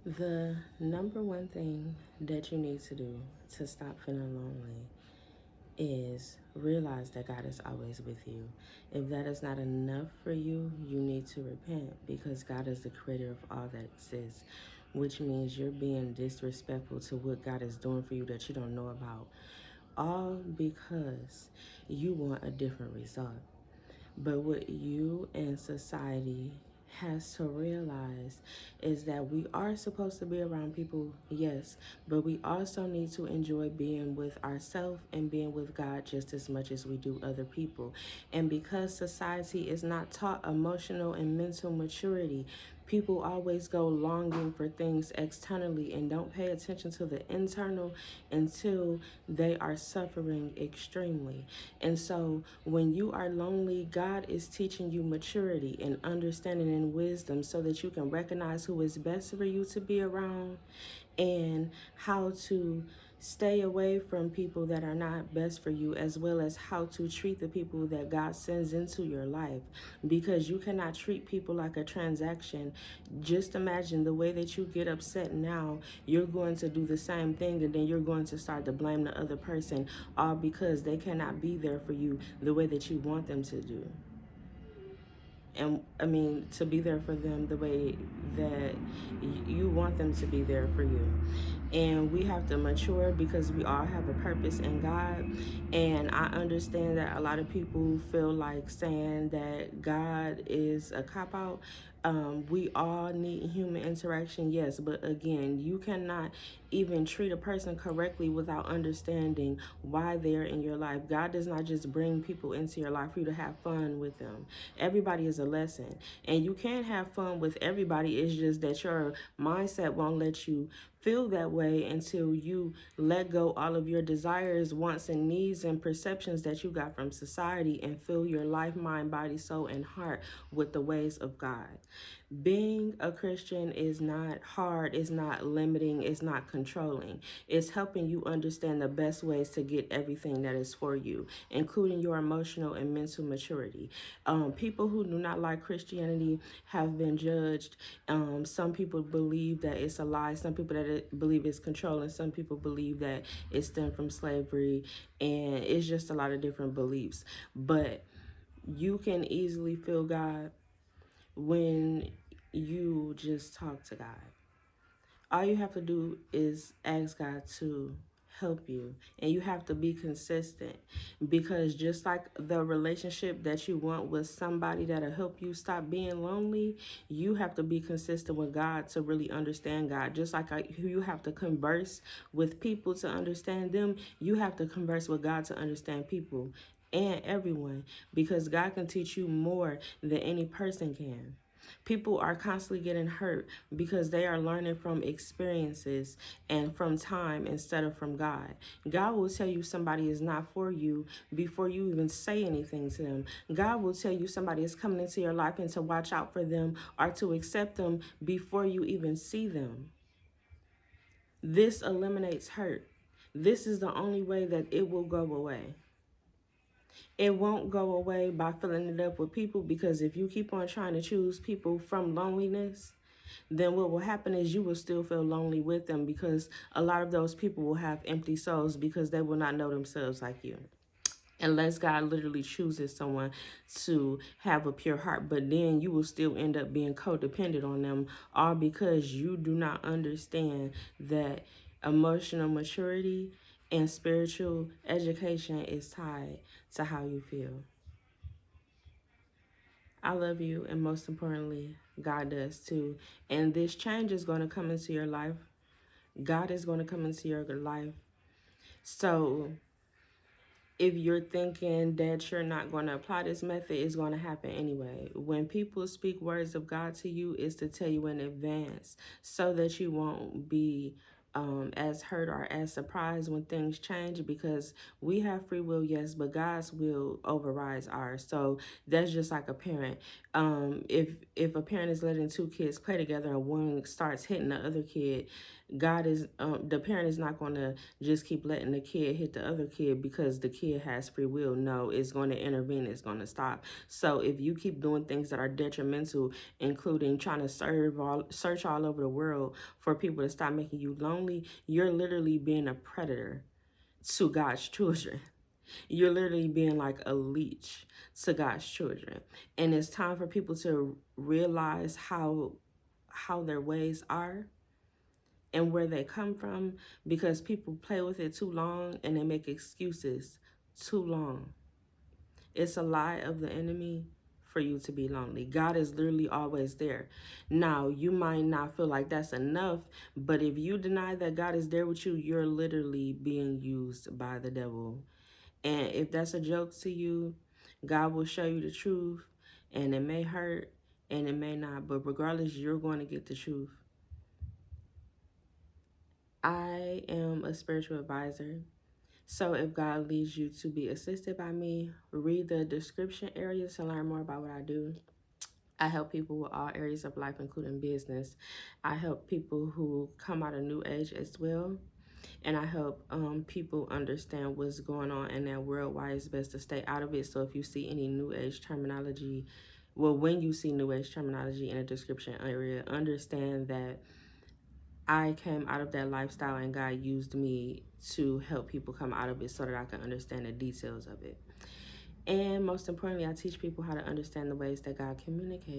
The number one thing that you need to do to stop feeling lonely is realize that God is always with you. If that is not enough for you, you need to repent because God is the creator of all that exists, which means you're being disrespectful to what God is doing for you that you don't know about, all because you want a different result. But what you and society has to realize is that we are supposed to be around people, yes, but we also need to enjoy being with ourselves and being with God just as much as we do other people. And because society is not taught emotional and mental maturity, people always go longing for things externally and don't pay attention to the internal until they are suffering extremely. And so when you are lonely, God is teaching you maturity and understanding and wisdom so that you can recognize who is best for you to be around and how to stay away from people that are not best for you, as well as how to treat the people that God sends into your life, because you cannot treat people like a transaction. Just imagine the way that you get upset now, you're going to do the same thing, and then you're going to start to blame the other person, all because they cannot be there for you the way that you want them to do. And I mean, to be there for them the way that you want them to be there for you. And we have to mature because we all have a purpose in God. And I understand that a lot of people feel like saying that God is a cop-out. We all need human interaction, yes, but again, you cannot even treat a person correctly without understanding why they're in your life. God does not just bring people into your life for you to have fun with them. Everybody is a lesson, and you can have fun with everybody. It's just that your mindset won't let you feel that way until you let go all of your desires, wants, and needs and perceptions that you got from society and fill your life, mind, body, soul, and heart with the ways of God. Being a Christian is not hard, it's not limiting, it's not controlling. It's helping you understand the best ways to get everything that is for you, including your emotional and mental maturity. People who do not like Christianity have been judged. Some people believe that it's a lie. Some people believe it's controlling. Some people believe that it stemmed from slavery. And it's just a lot of different beliefs. But you can easily feel God when you just talk to God. All you have to do is ask God to help you, and you have to be consistent, because just like the relationship that you want with somebody that'll help you stop being lonely, you have to be consistent with God to really understand God. Just like you have to converse with people to understand them, you have to converse with God to understand people and everyone, because God can teach you more than any person can. People are constantly getting hurt because they are learning from experiences and from time instead of from God. God will tell you somebody is not for you before you even say anything to them. God will tell you somebody is coming into your life and to watch out for them or to accept them before you even see them. This eliminates hurt. This is the only way that it will go away. It won't go away by filling it up with people, because if you keep on trying to choose people from loneliness, then what will happen is you will still feel lonely with them, because a lot of those people will have empty souls because they will not know themselves like you. Unless God literally chooses someone to have a pure heart, but then you will still end up being codependent on them, all because you do not understand that emotional maturity and spiritual education is tied to how you feel. I love you, and most importantly, God does too. And this change is going to come into your life. God is going to come into your life. So if you're thinking that you're not going to apply this method, it's going to happen anyway. When people speak words of God to you, it's to tell you in advance so that you won't be as hurt or as surprised when things change, because we have free will, yes, but God's will overrides ours. So that's just like a parent. If a parent is letting two kids play together and one starts hitting the other kid, the parent is not going to just keep letting the kid hit the other kid because the kid has free will. No, it's going to intervene. It's going to stop. So if you keep doing things that are detrimental, including trying to search all over the world for people to stop making you lonely, you're literally being a predator to God's children. You're literally being like a leech to God's children. And it's time for people to realize how their ways are and where they come from, because people play with it too long and they make excuses too long. It's a lie of the enemy for you to be lonely. God is literally always there. Now, you might not feel like that's enough, but if you deny that God is there with you, you're literally being used by the devil. And if that's a joke to you, God will show you the truth, and it may hurt and it may not, but regardless, you're going to get the truth. I am a spiritual advisor. So if God leads you to be assisted by me, read the description areas to learn more about what I do. I help people with all areas of life, including business. I help people who come out of New Age as well. And I help people understand what's going on in that world, why it's best to stay out of it. So if you see any New Age terminology, when you see New Age terminology in a description area, understand that I came out of that lifestyle and God used me to help people come out of it so that I can understand the details of it. And most importantly, I teach people how to understand the ways that God communicates.